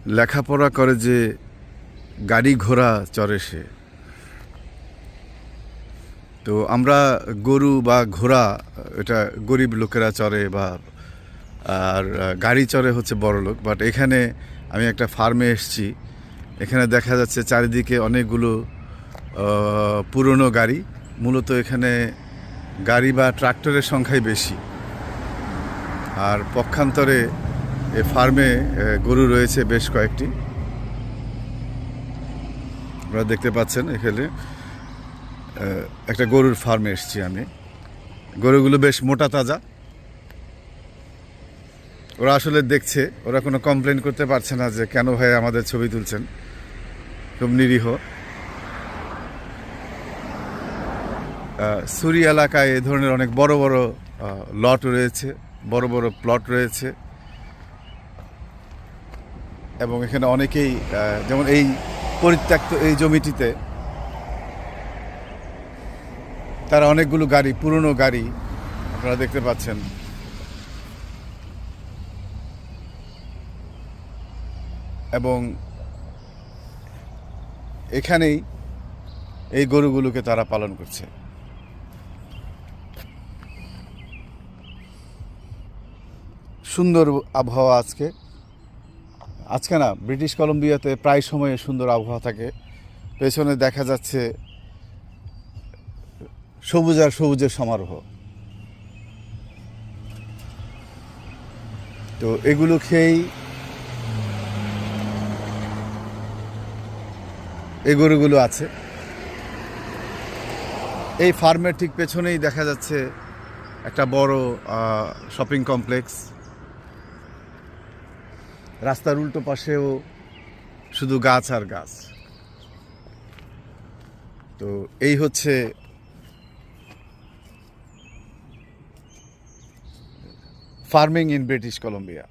লেখাপড়া করে যে গাড়ি ঘোড়া চড়ে সে। তো আমরা গরু বা ঘোড়া এটা গরিব লোকেরা চড়ে, বা আর গাড়ি চড়ে হচ্ছে বড় লোক। বাট এখানে আমি একটা ফার্মে এসেছি, এখানে দেখা যাচ্ছে চারিদিকে অনেকগুলো পুরনো গাড়ি। মূলত এখানে গাড়ি বা ট্রাক্টরের সংখ্যাই বেশি। আর পক্ষান্তরে এ ফার্মে গরু রয়েছে বেশ কয়েকটি, আপনারা দেখতে পাচ্ছেন। এখানে একটা গরুর ফার্মে এসেছি আমি। গরুগুলো বেশ মোটা তাজা। ওরা আসলে দেখছে, ওরা কোনো কমপ্লেন করতে পারছে না যে কেন ভাই আমাদের ছবি তুলছেন। খুব নিরীহ। সুরি এলাকায় এ ধরনের অনেক বড় বড় লট রয়েছে, বড় বড় প্লট রয়েছে, এবং এখানে অনেকেই যেমন এই পরিত্যক্ত এই জমিটিতে তারা অনেকগুলো গাড়ি, পুরনো গাড়ি আপনারা দেখতে পাচ্ছেন। এবং এখানেই এই গরুগুলোকে তারা পালন করছে। সুন্দর আবহাওয়া আজকে। আজকে না, ব্রিটিশ কলম্বিয়াতে প্রায় সময়ে সুন্দর আবহাওয়া থাকে। পেছনে দেখা যাচ্ছে সবুজ আর সবুজের সমারোহ। তো এগুলো খেয়েই এই গরুগুলো আছে। এই ফার্মের ঠিক পেছনেই দেখা যাচ্ছে একটা বড় শপিং কমপ্লেক্স। রাস্তার উল্টো পাশেও শুধু গাছ আর গাছ। তো এই হচ্ছে ফার্মিং ইন ব্রিটিশ কলম্বিয়া।